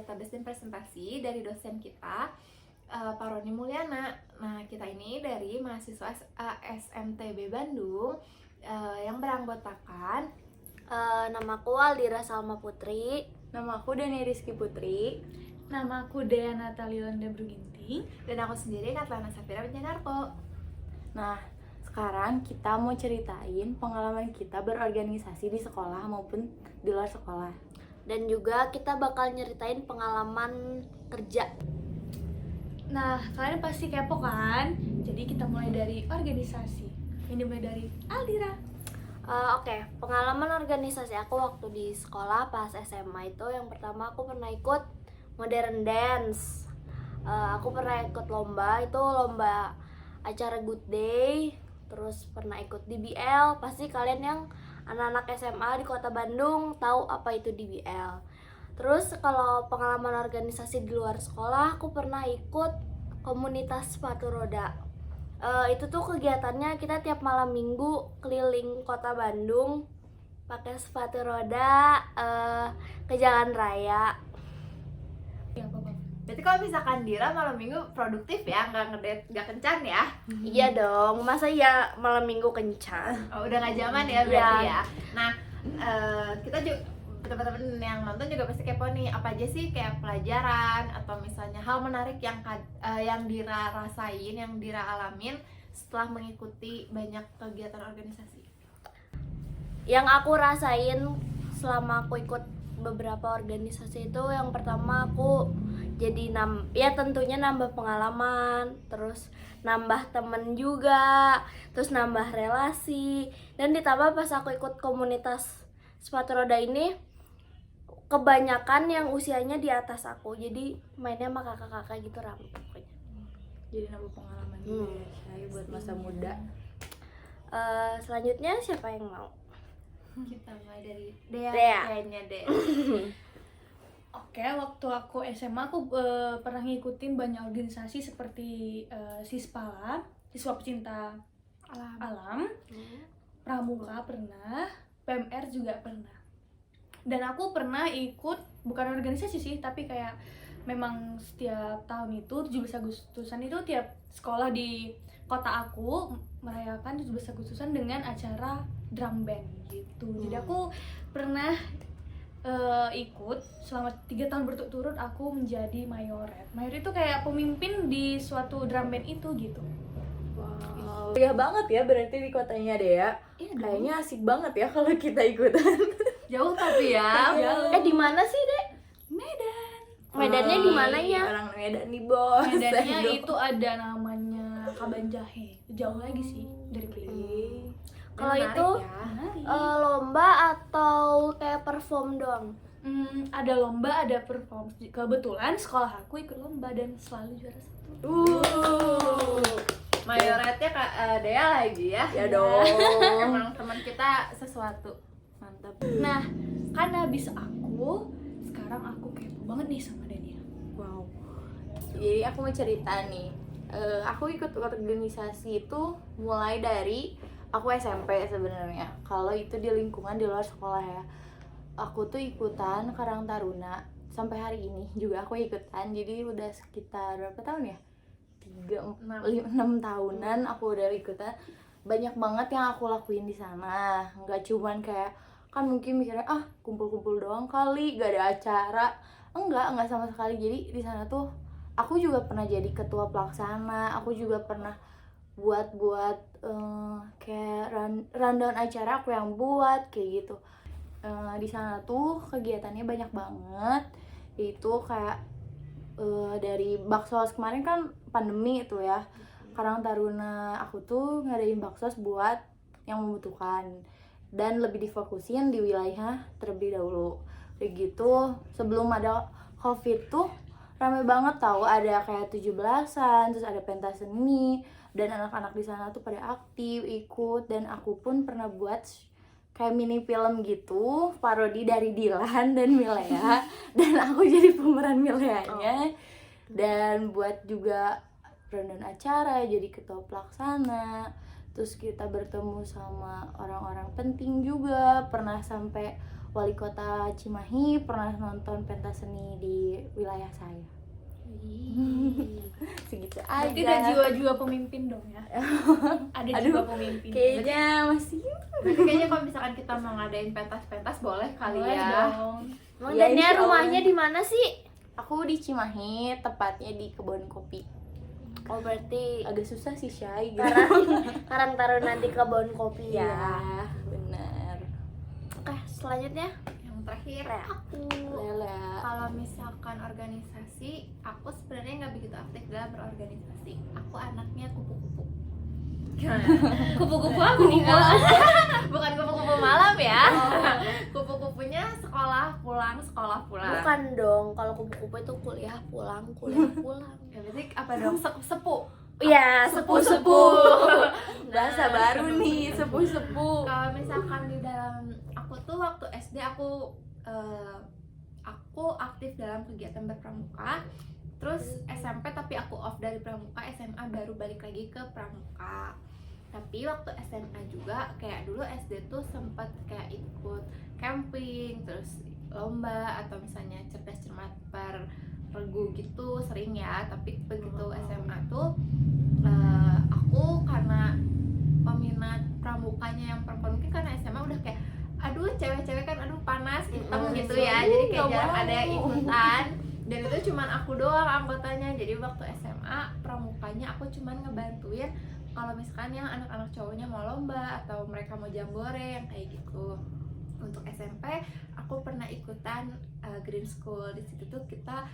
database dan presentasi dari dosen kita, Pak Roni Mulyana. Nah, kita ini dari mahasiswa SMTB Bandung yang beranggotakan Namaku Aldira Salma Putri. Nama aku Dani Rizky Putri. Nama aku Dea Natalionda Bruginti. dan aku sendiri Katlana Safira Wijanarko. Nah, sekarang kita mau ceritain pengalaman kita berorganisasi di sekolah maupun di luar sekolah. Dan juga kita bakal nyeritain pengalaman kerja. Nah, kalian pasti kepo kan? Jadi kita mulai dari organisasi. Ini mulai dari Aldira. Oke, pengalaman organisasi aku waktu di sekolah pas SMA itu yang pertama aku pernah ikut modern dance. Aku pernah ikut lomba, itu lomba acara Good Day. Terus pernah ikut DBL. Pasti kalian yang anak-anak SMA di kota Bandung tahu apa itu DBL. Terus kalau pengalaman organisasi di luar sekolah, aku pernah ikut komunitas sepatu roda. Itu tuh kegiatannya kita tiap malam minggu keliling kota Bandung pakai sepatu roda ke jalan raya. Ya, Bapak. Berarti kalau misalkan Dira malam minggu produktif ya, nggak ngedate, nggak kencan ya? Iya dong, masa ya malam minggu kencan. Oh, udah nggak zaman ya berarti Iya. ya. Nah, kita juga teman-teman yang nonton juga pasti kepo nih, apa aja sih kayak pelajaran atau misalnya hal menarik yang Dira rasain, yang Dira alamin setelah mengikuti banyak kegiatan organisasi. Yang aku rasain selama aku ikut beberapa organisasi itu, yang pertama aku jadi tentunya nambah pengalaman, terus nambah temen juga, terus nambah relasi, dan ditambah pas aku ikut komunitas sepatu roda ini kebanyakan yang usianya di atas aku, jadi mainnya sama kakak-kakak gitu rame pokoknya. Jadi nambah pengalaman juga ya, Syai, buat masa muda. Selanjutnya siapa yang mau? Kita mulai dari Dea. Dea. Kayaknya Dea. Oke, waktu aku SMA aku pernah ngikutin banyak organisasi seperti Sispala, Siswa Pecinta Alam, Pramuka pernah, PMR juga pernah. Dan aku pernah ikut, bukan organisasi sih, tapi kayak memang setiap tahun itu 17 Agustusan itu tiap sekolah di kota aku merayakan 17 Agustusan dengan acara drum band gitu. Jadi aku pernah ikut selama 3 tahun berturut-turut, aku menjadi mayoret. Mayoret itu kayak pemimpin di suatu drum band itu gitu. Wow, ya banget ya berarti di kotanya Dea. Iya dong. Kayaknya asik banget ya kalau kita ikutan. Jauh tapi ya. Di mana sih, Dek? Medan. Medannya di mananya? Orang Medan nih, Bos. Medannya Aduh. itu ada namanya Kabanjahe. Jauh lagi sih dari Beli. Kalau Menarik itu ya. Menarik. lomba atau kayak perform doang? Ada lomba, ada perform. Kebetulan sekolah aku ikut lomba dan selalu juara 1. Mayoretnya Kak Dea lagi ya. Ya dong. Emang teman kita sesuatu. Mantap. Nah, karena habis aku, sekarang aku kepo banget nih sama Dania. Wow. Jadi aku mau cerita nih. Aku ikut organisasi itu mulai dari aku SMP sebenarnya. Kalau itu di lingkungan di luar sekolah ya. Aku tuh ikutan Karang Taruna sampai hari ini juga aku ikutan. Jadi udah sekitar berapa tahun ya? 6 tahunan aku udah ikutan. Banyak banget yang aku lakuin di sana. Nggak cuman kayak, kan mungkin mikirnya kumpul-kumpul doang kali, gak ada acara. Enggak sama sekali. Jadi di sana tuh aku juga pernah jadi ketua pelaksana. Aku juga pernah buat kayak rundown acara aku yang buat kayak gitu. Di sana tuh kegiatannya banyak banget. Itu kayak dari Baksos kemarin kan pandemi itu ya. Karang Taruna aku tuh ngadain baksos buat yang membutuhkan dan lebih difokusin di wilayah terlebih dahulu. Kayak gitu, sebelum ada Covid tuh rame banget tahu, ada kayak 17-an, terus ada pentas seni dan anak-anak di sana tuh pada aktif ikut, dan aku pun pernah buat kayak mini film gitu, parodi dari Dilan dan Milea dan aku jadi pemeran Mileanya. Dan buat juga rundown acara, jadi ketua pelaksana. terus kita bertemu sama orang-orang penting juga, pernah sampai wali kota Cimahi pernah nonton pentas seni di wilayah saya. Segitu aja. Berarti ada jiwa-jiwa pemimpin dong ya. Ada jiwa pemimpin. Kayaknya masih Berarti kayaknya kalau misalkan kita mau ngadain pentas-pentas boleh kali Boleh ya. dong. Emang Ya, Dania insya Allah. rumahnya di mana sih? aku di Cimahi, tepatnya di Kebon Kopi. Oh berarti Agak susah sih Syai gitu. Karang Taruna di kebun kopi ya. Ya, benar. Oke, selanjutnya Yang terakhir Rea. aku. Lela. Kalau misalkan organisasi, aku sebenarnya nggak begitu aktif dalam berorganisasi. Aku anaknya kupu-kupu. Gimana? Kupu-kupu apa nih Kak? Bukan kupu-kupu malam ya. Kupu-kupunya sekolah pulang, sekolah pulang. Bukan dong, kalau kupu-kupu itu kuliah pulang. Ya berarti apa dong? Sepu. Iya, Sepuh-sepuh. Bahasa baru nih, sepuh-sepuh. Kalau misalkan di dalam aku tuh waktu SD aku aktif dalam kegiatan berpramuka. Terus SMP tapi aku off dari pramuka, SMA baru balik lagi ke pramuka. Tapi waktu SMA juga kayak dulu SD tuh sempat kayak ikut camping, terus lomba atau misalnya cerdas cermat per regu gitu sering ya. Tapi begitu SMA tuh aku karena peminat pramukanya yang perempuan, mungkin karena SMA udah kayak aduh cewek-cewek kan aduh panas hitam gitu ya, jadi kayak Nggak jarang mau. ada yang ikutan dan itu cuman aku doang anggotanya. Jadi waktu SMA pramukanya aku cuman ngebantuin kalau misalkan yang anak-anak cowoknya mau lomba atau mereka mau jambore yang kayak gitu. Untuk SMP aku pernah ikutan Green School. Di situ tuh kita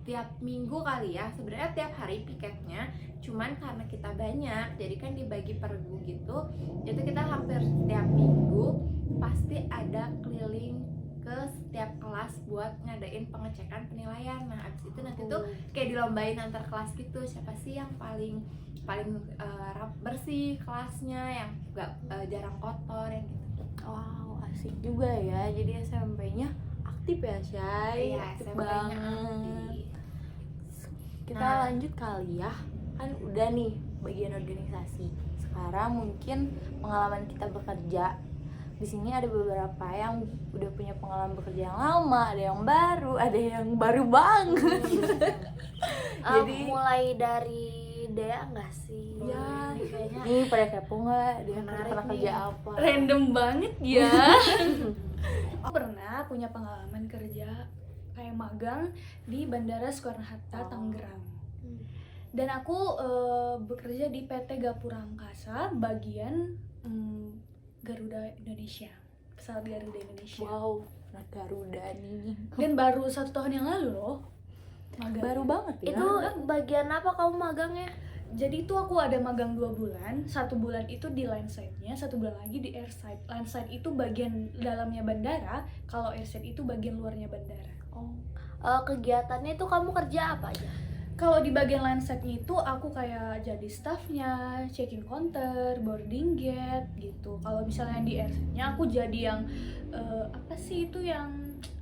tiap minggu kali ya, sebenarnya tiap hari piketnya, cuman karena kita banyak jadi kan dibagi per regu gitu. Itu kita hampir setiap minggu pasti ada keliling ke setiap kelas buat ngadain pengecekan penilaian. Nah abis itu nanti tuh kayak dilombain antar kelas gitu, siapa sih yang paling bersih kelasnya, yang gak jarang kotor yang gitu. Wow, asik juga ya. Jadi SMP-nya aktif ya, Syai. Iya, Aktif SMP-nya banget. aktif. Kita Nah. lanjut kali ya. Kan udah nih bagian organisasi. Sekarang mungkin pengalaman kita bekerja. Di sini ada beberapa yang udah punya pengalaman bekerja yang lama, ada yang baru, ada yang baru banget. Jadi- mulai dari Dea nggak sih? Ya, Kayaknya nih pada kepo nggak? Dia Menarik pernah nih. kerja apa? Random banget ya. Aku pernah punya pengalaman kerja kayak magang di Bandara Soekarno-Hatta, Tangerang. Dan aku bekerja di PT Gapura Angkasa bagian Garuda Indonesia, pesawat Garuda Indonesia. Wow, anak Garuda nih. Dan baru 1 tahun yang lalu loh magang. Baru banget ya. Itu bagian apa kamu magangnya? Jadi itu aku ada magang 2 bulan, 1 bulan itu di landside-nya, 1 bulan lagi di airside. Landside itu bagian dalamnya bandara, kalau airside itu bagian luarnya bandara. Oh, Kegiatannya itu kamu kerja apa aja? Kalau di bagian landside-nya itu aku kayak jadi staffnya, check-in counter, boarding gate gitu. Kalau misalnya di airside-nya aku jadi yang apa sih itu yang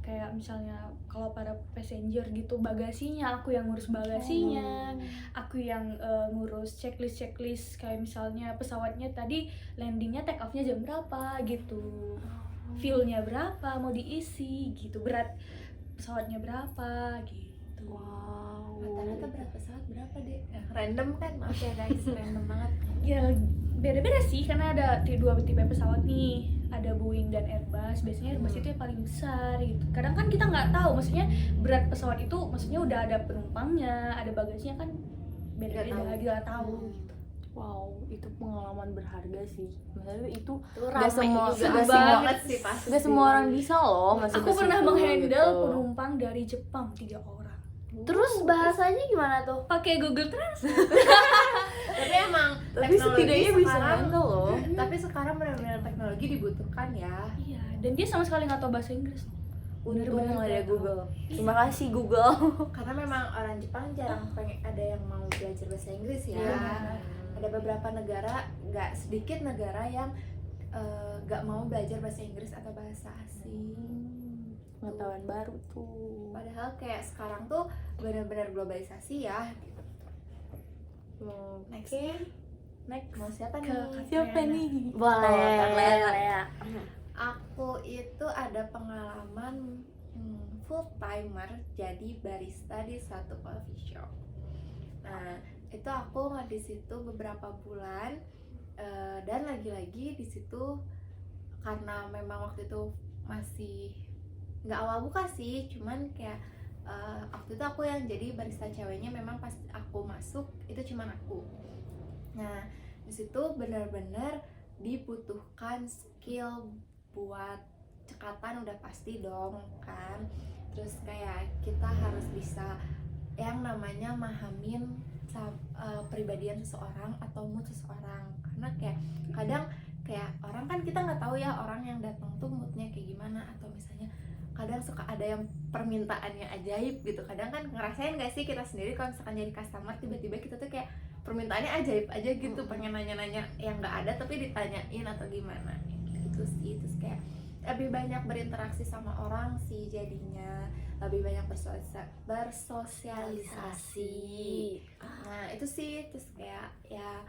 kayak misalnya kalau para passenger gitu bagasinya, aku yang ngurus bagasinya, aku yang ngurus checklist kayak misalnya pesawatnya tadi landingnya take off-nya jam berapa gitu, fuel-nya berapa mau diisi gitu, berat pesawatnya berapa gitu. wow. rata-rata berapa pesawat berapa deh? Random kan, maaf ya guys, random banget. Ya beda-beda sih karena ada 2 tipe pesawat nih, ada Boeing dan Airbus. Biasanya Airbus itu yang paling besar gitu. Kadang kan kita nggak tahu, maksudnya berat pesawat itu maksudnya udah ada penumpangnya, ada bagasinya kan beda-beda, nggak tahu. Wow, itu pengalaman berharga sih. Maksudnya itu Itu nggak ramai semua juga. nggak Banget semua sih pasti. nggak semua orang bisa loh masuk Aku ke pernah situ menghandle gitu. penumpang dari Jepang 3 orang. Terus bahasanya gimana tuh? Pakai Google Translate. Tapi emang Tapi setidaknya bisa sekarang, handle loh. tapi sekarang benar-benar teknologi dibutuhkan ya. Iya, dan dia sama sekali nggak tahu bahasa Inggris. Untung ada nggak tahu. Google. Terima kasih Google. Karena memang orang Jepang jarang pengen ada yang mau belajar bahasa Inggris ya. Iya. Ada beberapa negara, nggak sedikit negara yang nggak mau belajar bahasa Inggris atau bahasa asing. Pengetahuan baru tuh. Padahal kayak sekarang tuh benar-benar globalisasi ya. Gitu. Next. Next. Mau siapa Ke nih? Siapa Riana. nih? Boleh. Lea. Aku itu ada pengalaman full timer jadi barista di suatu coffee shop. Nah, itu aku di situ beberapa bulan, dan lagi-lagi di situ karena memang waktu itu masih nggak awal buka sih, cuman kayak waktu itu aku yang jadi barista ceweknya. Memang pas aku masuk itu cuman aku. Nah, di situ benar-benar dibutuhkan skill buat cekatan, udah pasti dong kan. Terus kayak kita harus bisa yang namanya mahamin pribadian seseorang atau mood seseorang, karena kayak kadang kayak orang kan kita nggak tahu ya orang yang datang tuh moodnya kayak gimana, atau misalnya kadang suka ada yang permintaannya ajaib gitu. Kadang kan ngerasain gak sih kita sendiri kalau misalkan jadi customer tiba-tiba kita tuh kayak permintaannya ajaib aja gitu, pengen nanya-nanya yang nggak ada tapi ditanyain atau gimana gitu sih. Terus kayak lebih banyak berinteraksi sama orang sih, jadinya lebih banyak bersosialisasi. Nah itu sih. Terus kayak ya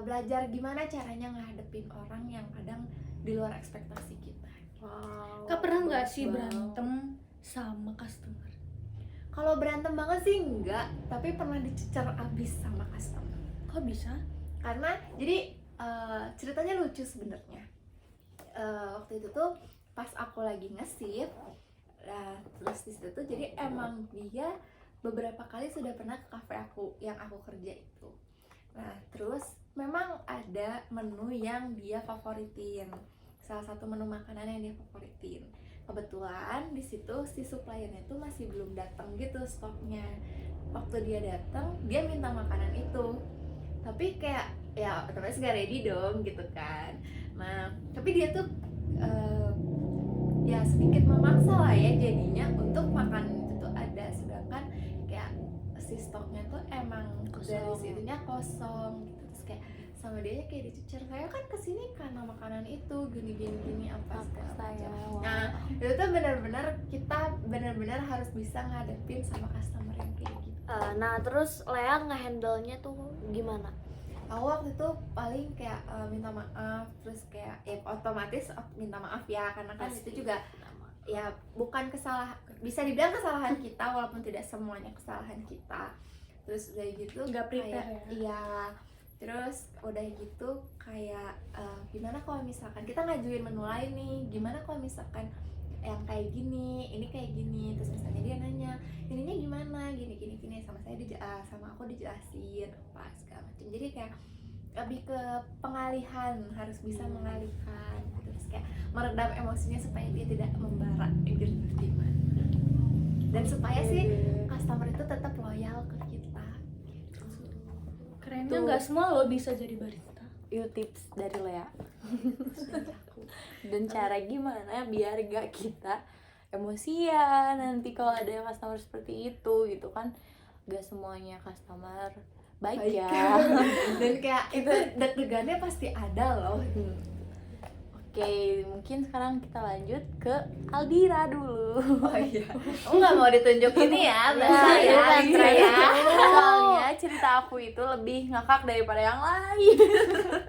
belajar gimana caranya ngadepin orang yang kadang di luar ekspektasi kita. Wow. Kak pernah nggak bagus sih banget. berantem sama customer? Kalau berantem banget sih enggak, tapi pernah dicecer abis sama customer. Kok bisa? Karena jadi ceritanya lucu sebenarnya. Waktu itu tuh pas aku lagi nge-shift, terus di situ tuh jadi emang dia beberapa kali sudah pernah ke cafe aku yang aku kerja itu. Nah terus memang ada menu yang dia favoritin, salah satu menu makanan yang dia favoritin. Kebetulan di situ si suppliernya itu masih belum datang gitu stoknya. Waktu dia datang dia minta makanan itu, tapi kayak ya otomatis gak ready dong gitu kan. Nah tapi dia tuh ya sedikit memaksa lah ya jadinya untuk makanan itu tuh ada, sedangkan kayak si stoknya tuh emang dari situnya kosong gitu. Terus kayak sama dia kayak dicecer, saya kan kesini karena makanan itu gini apa segala macam. Nah itu tuh benar-benar kita benar-benar harus bisa ngadepin sama customer yang kayak gitu. Nah terus Lea ngehandle-nya tuh gimana? Aku waktu itu paling kayak minta maaf, terus kayak ya otomatis minta maaf ya, karena kan Pasti. itu juga ya bukan kesalahan, bisa dibilang kesalahan kita walaupun tidak semuanya kesalahan kita. Terus udah gitu Nggak prepare kayak, ya? iya. Terus udah gitu kayak gimana kalau misalkan kita ngajuin menu lain nih, gimana kalau misalkan yang kayak gini, ini kayak gini. Terus misalnya dia nanya ininya gimana, gini sama saya sama aku dijelasin apa segala macam. Jadi kayak lebih ke pengalihan, harus bisa mengalihkan gitu. Terus kayak meredam emosinya supaya dia tidak membara gitu gimana. Dan supaya sih customer itu tetap loyal ke kita. Kerennya Tuh. nggak semua lo bisa jadi barista. Itu tips dari Lea. Dan cara gimana biar gak kita emosian nanti kalau ada customer seperti itu gitu kan. Gak semuanya customer baik ya. Dan kayak itu deg-degannya pasti ada loh. Oke, mungkin sekarang kita lanjut ke Aldira dulu. Oh iya, aku nggak mau ditunjuk ini ya, Nah, ya, Aldira ya. Soalnya cerita aku itu lebih ngakak daripada yang lain.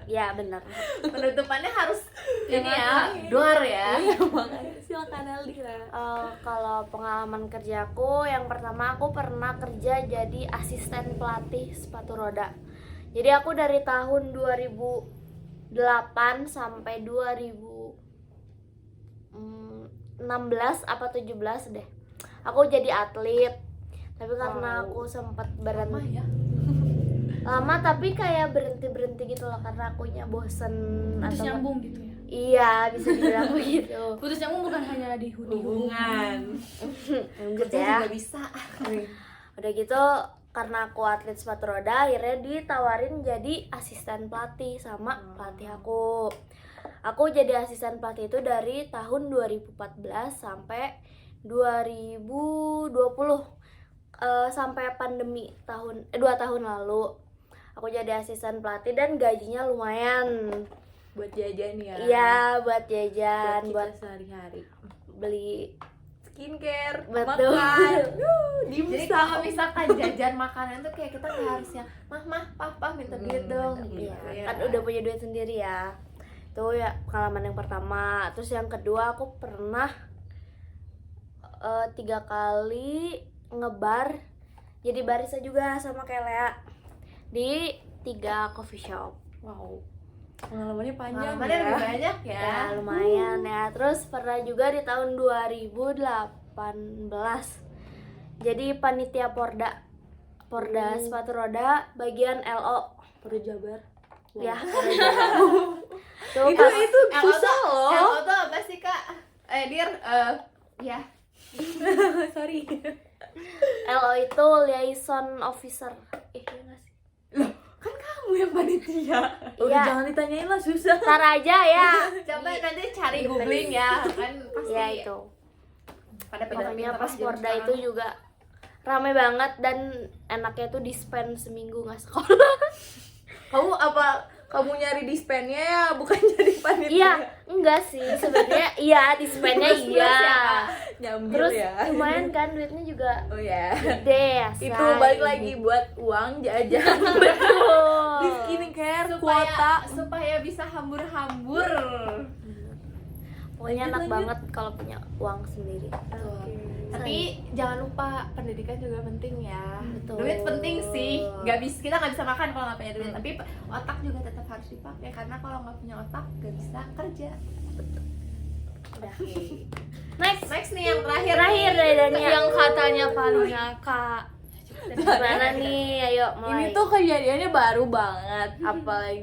Ya benar. Penutupannya harus ini ya, lain. duar ya. Makanya silakan Aldira. Kalau pengalaman kerjaku yang pertama aku pernah kerja jadi asisten pelatih sepatu roda. Jadi aku dari tahun 2008 sampai 2016 apa 17 deh. Aku jadi atlet. Tapi karena aku sempat Lama berhenti ya. lama tapi kayak berhenti gitu loh karena akunya bosen Putus atau nyambung gitu ya? iya bisa dibilang begitu. Putus nyambung bukan hanya di Hubungan. Lanjut Kerja ya. juga bisa. Udah gitu karena aku atlet sepatu roda akhirnya ditawarin jadi asisten pelatih sama pelatih aku. Aku jadi asisten pelatih itu dari tahun 2014 sampai 2020 sampai pandemi 2 tahun lalu. Aku jadi asisten pelatih dan gajinya lumayan. Buat jajan ya. Iya, buat jajan, Buat buat kita sehari-hari. beli skincare, Betul. makan, Jadi dimsum. kalau misalkan jajan makanan tuh kayak kita nggak harus yang mah papa minta duit dong gitu Iya, kan udah punya duit sendiri ya. Itu ya pengalaman yang pertama. Terus yang kedua aku pernah 3 kali ngebar jadi barista juga sama kayak Lea di 3 coffee shop. Wow, pengalamannya panjang pengalamannya ya. lebih banyak ya. Ya lumayan ya. Terus pernah juga di tahun 2018 jadi panitia Porda sepatu roda bagian LO. Perlu Jabar. Ya, Porda Jabar. Tuh, Itu LO susah tuh- loh. LO tuh apa sih kak? Dir, ya Sorry. LO itu liaison officer. Iya nggak sih? Kan kamu yang panitia. Udah Iya. jangan ditanyain lah, susah. Ntar aja ya. coba nanti cari googling ya kan pasti Ya itu. pada Pokoknya pintar-pintar pas zaman Porda sekarang. itu juga rame banget dan enaknya tuh dispen seminggu nggak sekolah. Kamu nyari dispennya ya, bukan jadi panitia. Iya, enggak sih sebenarnya. Iya, dispennya Plus iya. ya, Kak? Nyambil Terus ya. lumayan kan duitnya juga Oh ya. gede ya. Itu balik lagi buat uang jajan. Betul. Di skincare kuota. supaya bisa hambur-hambur. Pokoknya Lanjut, enak lanjut. banget kalau punya uang sendiri. Tapi jangan lupa pendidikan juga penting ya. Betul. Duit penting sih. Kita nggak bisa makan kalau nggak punya duit. Tapi otak juga tetap harus dipakai karena kalau nggak punya otak nggak bisa kerja. Udah. Next. Next nih yang terakhir. Terakhir dari Dania. Yang katanya paling ngakak. Gimana nih? Ayo mulai. Ini tuh kejadiannya baru banget. Apalagi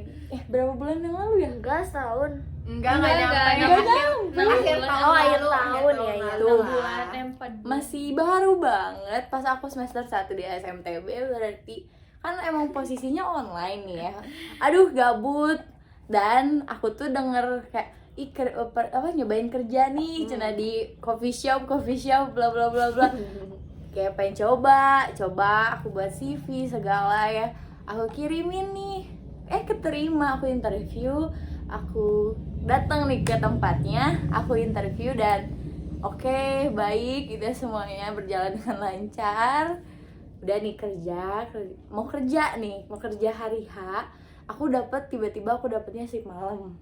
berapa bulan yang lalu ya? enggak setahun. Enggak Enggak nyampe. nyampe. Akhir Bulan. tahun Oh, akhir lalu, tahun ya, ya. lalu lah. Bulan empat Masih baru banget pas aku semester 1 di SMTB, berarti kan emang posisinya online nih ya. Aduh, gabut. Dan aku tuh denger kayak nyobain kerja nih cina di coffee shop bla bla bla bla. Kayak pengen coba aku buat CV segala ya. Aku kirimin nih. Keterima, aku interview, aku datang nih ke tempatnya, aku interview dan oke, baik gitu ya, semuanya berjalan dengan lancar. Udah nih mau kerja hari H. Tiba-tiba aku dapetnya shift malam.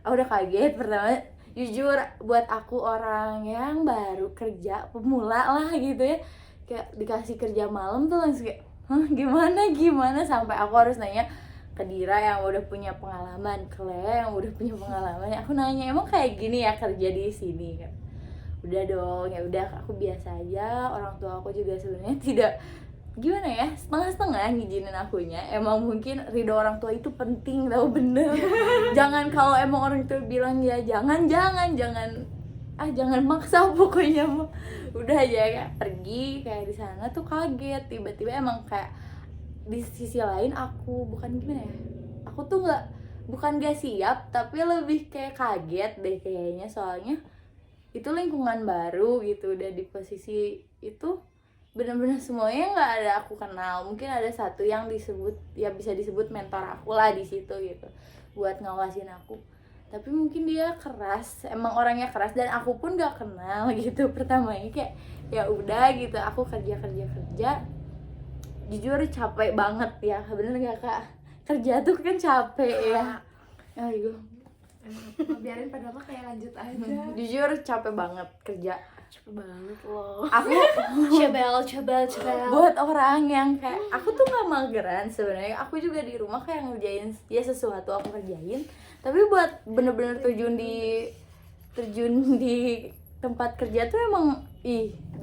Aku udah kaget pertama, jujur buat aku orang yang baru kerja, pemula lah gitu ya, kayak dikasih kerja malam tuh langsung kayak, gimana sampai aku harus nanya ke Dira yang udah punya pengalaman, ke Lea yang udah punya pengalaman. Aku nanya, emang kayak gini ya kerja di sini kan? Udah dong, ya udah aku biasa aja. Orang tua aku juga sebenarnya tidak gimana ya, setengah-setengah ngizinin akunya. Emang mungkin ridho orang tua itu penting, tau bener. Jangan kalau emang orang tua bilang ya jangan maksa pokoknya mah. Udah aja kayak pergi kayak di sana tuh kaget tiba-tiba emang kayak di sisi lain aku aku tuh bukan gak siap tapi lebih kayak kaget deh kayaknya, soalnya itu lingkungan baru gitu. Udah di posisi itu benar-benar semuanya nggak ada aku kenal. Mungkin ada satu yang bisa disebut mentor aku lah di situ gitu buat ngawasin aku, tapi mungkin dia keras, emang orangnya keras dan aku pun gak kenal gitu. Pertamanya kayak ya udah gitu, aku kerja jujur capek banget ya, bener gak kak? Kerja tuh kan capek ya. Aduh, Biarin pada mah kayak lanjut aja. jujur capek banget kerja. Cepet banget loh. Aku Coba. buat orang yang kayak aku tuh nggak mageran sebenarnya. Aku juga di rumah kayak ngerjain ya sesuatu aku kerjain. Tapi buat bener-bener terjun di tempat kerja tuh emang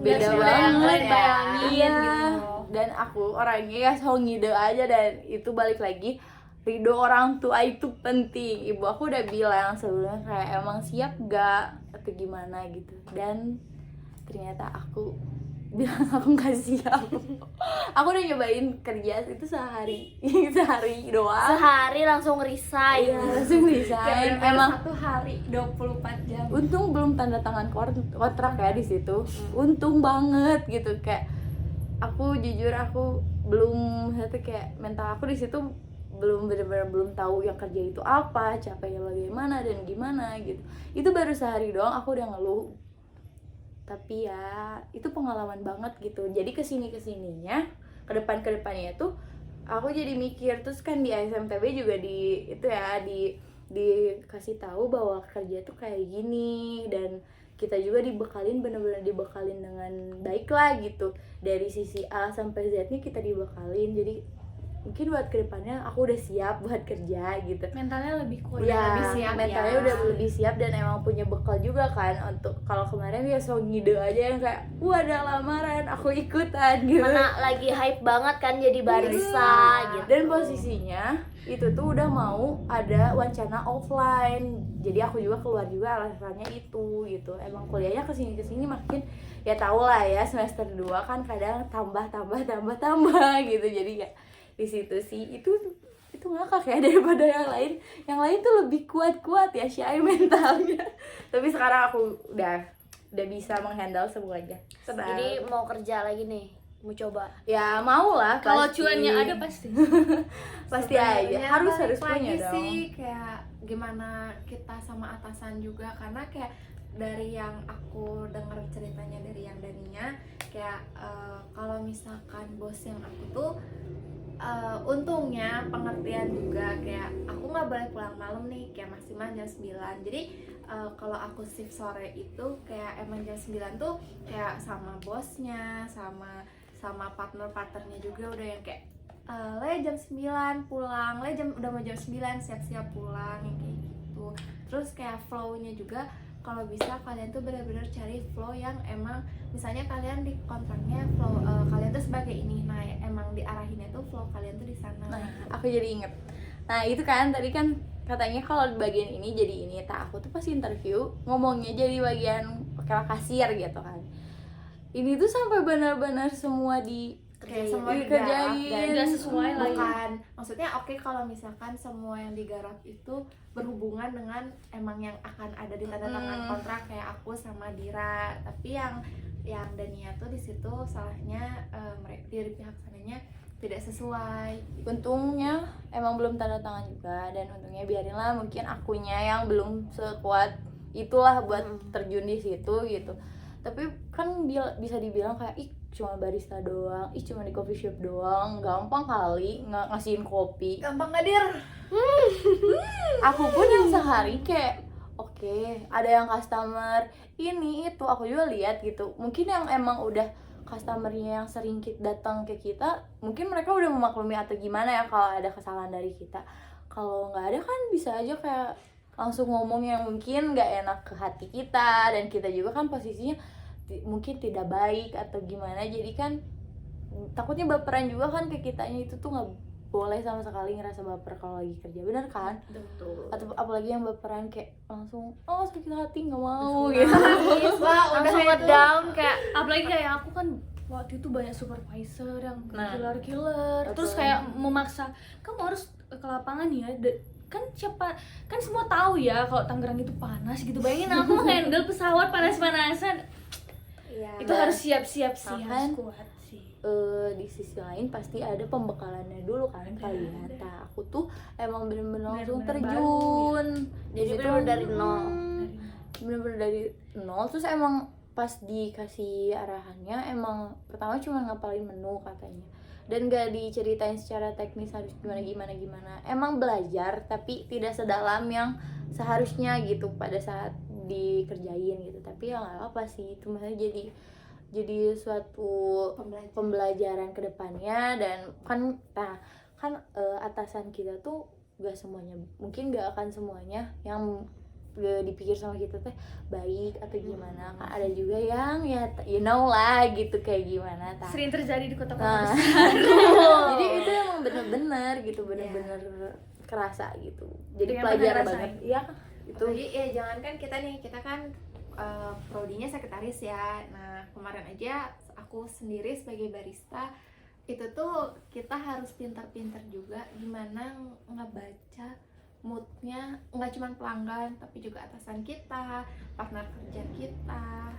beda banget. Bayangin Iya. gitu. Dan aku orangnya ya so ngide aja, dan itu balik lagi ridho orang tua itu penting. Ibu aku udah bilang sebelumnya kayak emang siap gak atau gimana gitu, dan ternyata aku bilang aku nggak siap. Aku udah nyobain kerja itu sehari doang. Sehari langsung resign. Iya, langsung resign. Emang satu hari 24 jam. untung belum tanda tangan kontrak ya di situ. Untung banget gitu, kayak aku jujur aku belum kayak mental aku di situ belum benar-benar belum tahu yang kerja itu apa, capeknya bagaimana dan gimana gitu. Itu baru sehari doang aku udah ngeluh Tapi ya itu pengalaman banget gitu. Jadi kesininya kedepannya itu aku jadi mikir. Terus kan di SMTB juga di itu ya dikasih tahu bahwa kerja tuh kayak gini, dan kita juga dibekalin, bener-bener dibekalin dengan baik lah gitu. Dari sisi A sampai Z nya kita dibekalin. Jadi mungkin buat kedepannya aku udah siap buat kerja gitu. Mentalnya lebih kuat. Ya, lebih siap mentalnya ya. udah lebih siap dan emang punya bekal juga kan. Untuk kalau kemarin ya so ngide aja yang kayak ada lamaran aku ikutan gitu. Mana lagi hype banget kan jadi barista gitu. Dan posisinya itu tuh udah mau ada wacana offline. Jadi aku juga keluar juga alasannya itu gitu. Emang kuliahnya kesini makin ya tau lah ya, semester 2 kan kadang tambah gitu. Jadi ya di situ sih itu ngakak ya daripada yang lain tuh lebih kuat ya Syai mentalnya. Tapi sekarang aku udah bisa menghandle semuanya. Tenang. Jadi mau kerja lagi nih, mau coba. Ya mau lah Kalau pasti. cuannya ada pasti. Pasti aja Sebenarnya harus balik punya lagi dong. sih kayak gimana kita sama atasan juga, karena kayak dari yang aku dengar ceritanya dari yang Daninya kayak kalau misalkan bos yang aku tuh untungnya pengertian juga, kayak aku nggak boleh pulang malam nih, kayak maksimal jam 9. Jadi kalau aku shift sore itu kayak emang jam 9 tuh kayak sama bosnya, sama partnernya juga udah yang kayak le jam 9 pulang, udah mau jam 9 siap-siap pulang, yang kayak gitu. Terus kayak flow-nya juga kalau bisa kalian tuh benar-benar cari flow yang emang misalnya kalian di kontraknya flow kalian tuh sebagai ini, nah emang diarahinnya tuh flow kalian tuh di sana. Nah, aku jadi inget. Nah, itu kan tadi kan katanya kalau di bagian ini jadi ini. Tak, aku tuh pas interview ngomongnya jadi bagian kasir gitu kan. Ini tuh sampai benar-benar semua Kayak semua dikerjain digarap dan Nggak sesuai lah ya. bukan, maksudnya oke kalau misalkan semua yang digarap itu berhubungan dengan emang yang akan ada di tanda tangan kontrak kayak aku sama Dira, tapi yang Dania tuh di situ salahnya dari pihak sananya tidak sesuai. Untungnya emang belum tanda tangan juga, dan untungnya biarinlah mungkin akunya yang belum sekuat itulah buat terjun di situ gitu. Tapi kan bisa dibilang kayak cuma barista doang, cuma di coffee shop doang, gampang kali ngasihin kopi. Gampang gak Dir? Aku pun yang sehari kayak oke, ada yang customer ini itu aku juga lihat gitu. Mungkin yang emang udah customernya yang sering datang ke kita, mungkin mereka udah memaklumi atau gimana ya kalau ada kesalahan dari kita. Kalau nggak ada kan bisa aja kayak langsung ngomong yang mungkin nggak enak ke hati kita, dan kita juga kan posisinya mungkin tidak baik atau gimana. Jadi kan takutnya baperan juga kan ke kitanya, itu tuh nggak boleh sama sekali ngerasa baper kalau lagi kerja, bener kan? Betul. Atau apalagi yang baperan kayak langsung sakit hati nggak mau gitu. Langsung ngedown kayak Apalagi kayak aku kan waktu itu banyak supervisor yang killer. Terus Betul. kayak memaksa kamu harus ke lapangan ya. Kan semua tahu ya kalau Tangerang itu panas gitu. Bayangin aku handle pesawat panas-panasan. Iya. Itu harus siap-siap sih, Bahkan, harus kuat sih. di sisi lain pasti ada pembekalannya dulu kan kalian. Nah, aku tuh emang bener-bener langsung Bener-bener terjun. Jadi Di situ, bener-bener dari nol. bener-bener dari nol. Terus emang pas dikasih arahannya emang pertama cuma ngapalin menu katanya, dan gak diceritain secara teknis harus gimana. Emang belajar tapi tidak sedalam yang seharusnya gitu pada saat dikerjain gitu. Tapi ya nggak apa sih, itu maksudnya jadi suatu pembelajaran ke depannya. Dan kan atasan kita tuh gak semuanya, mungkin gak akan semuanya yang dipikir sama kita teh baik atau gimana. Kan ada juga yang ya you know lah gitu kayak gimana. Sering terjadi di kota-kota Nah, besar. jadi itu emang bener-bener gitu, bener-bener kerasa gitu. Jadi Yang pelajaran pernah banget. Iya, itu. Apalagi ya jangankan kita kan prodinya sekretaris ya. Nah kemarin aja aku sendiri sebagai barista itu tuh kita harus pintar-pintar juga gimana ngebaca moodnya, nggak cuma pelanggan tapi juga atasan kita, partner kerja kita,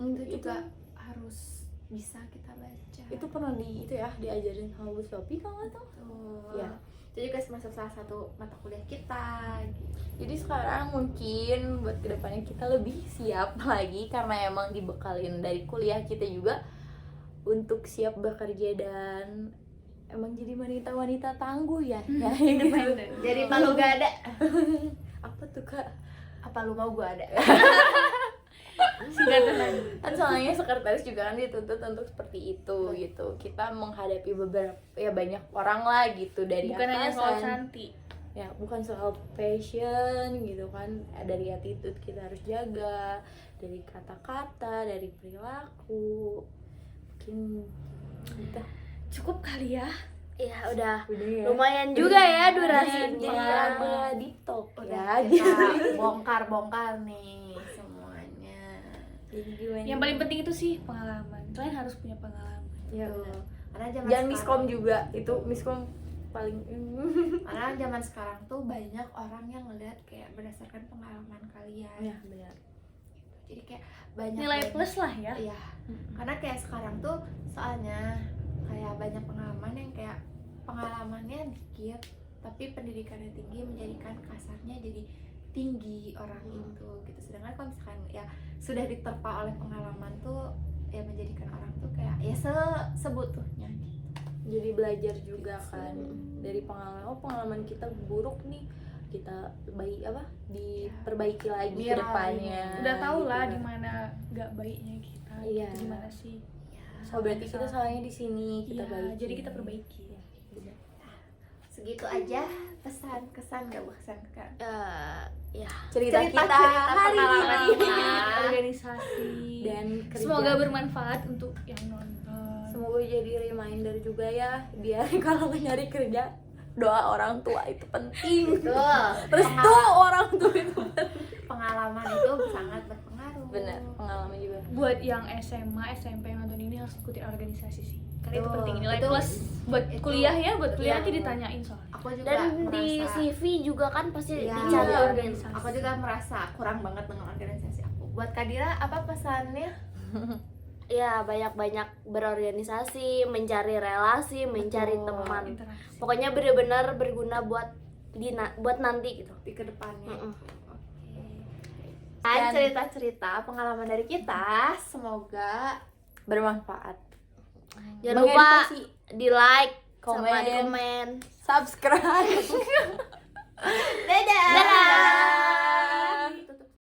itu juga harus bisa kita baca. Itu pernah itu ya diajarin sama Bu Sophie kalau nggak tahu. Tuh. Ya. itu juga masuk salah satu mata kuliah kita gitu. Jadi sekarang mungkin buat kedepannya kita lebih siap lagi karena emang dibekalin dari kuliah kita juga untuk siap bekerja dan emang jadi wanita-wanita tangguh ya. Ya gitu. Jadi malu gak ada. Apa tuh Kak? Apa lu mau gua ada? Singkatan lagi. Kan soalnya sekretaris juga kan dituntut untuk seperti itu gitu. Kita menghadapi beberapa ya banyak orang lah gitu dari Bukan hanya soal atasan. cantik. Ya bukan soal passion gitu kan, dari attitude kita harus jaga, dari kata-kata, dari perilaku. Mungkin kita Cukup kali ya. Ya udah udah ya. lumayan juga ya durasi Jadi pengalaman. agak deep talk Udah ya kita gitu. bongkar-bongkar nih semuanya. Jadi gimana? Yang paling penting itu sih pengalaman. Kalian harus punya pengalaman. ya, Bener. Karena zaman jangan sekarang- miskom juga, itu miskom paling Karena zaman sekarang tuh banyak orang yang ngeliat kayak berdasarkan pengalaman kalian. ya benar. Jadi kayak banyak Nilai plus lah ya. Iya. Karena kayak sekarang tuh soalnya kayak banyak pengalaman yang kayak pengalamannya dikit tapi pendidikannya tinggi menjadikan kasarnya jadi tinggi orang itu gitu. Sedangkan kalau misalkan ya sudah diterpa oleh pengalaman tuh ya menjadikan orang tuh kayak ya sebutuhnya gitu. Jadi belajar juga kan dari pengalaman. Oh pengalaman kita buruk nih, kita diperbaiki lagi ke Mirahin. depannya. Udah tau gitu lah kan. di mana gak baiknya kita. Iya. Di mana sih? Oh berarti kita salahnya di sini, kita Iya, baiki. jadi kita perbaiki. Iya, benar. Segitu aja pesan kesan gak pesan kan. Ya Cerita kita Cerita-cerita hari pengalaman ini kita. Organisasi. dan kerja. Semoga bermanfaat untuk yang nonton. Semoga jadi reminder juga ya, biar kalau nyari kerja doa orang tua itu penting. Betul. Terus tuh orang tua itu Pengalaman itu sangat berpengaruh. benar, pengalaman juga. Buat yang SMA, SMP yang nonton ini harus ikutin organisasi sih. Karena itu Betul. penting. Nilai Itu- plus buat itu- kuliah ya, buat kuliah nanti betul. ditanyain soalnya. Aku juga dan di merasa CV juga kan pasti Iya. dicari Iya. organisasi. aku juga merasa kurang banget dengan organisasi aku. Buat Kadira apa pesannya? Ya banyak-banyak berorganisasi, mencari relasi, mencari Betul. teman. Interaksi. Pokoknya benar-benar berguna buat buat nanti gitu. Di kedepannya. Mm-mm. Dan cerita-cerita pengalaman dari kita semoga Bermanfaat. Jangan lupa Mengedukasi. di like, Komen. sama di komen. Subscribe. dadah. Dadah.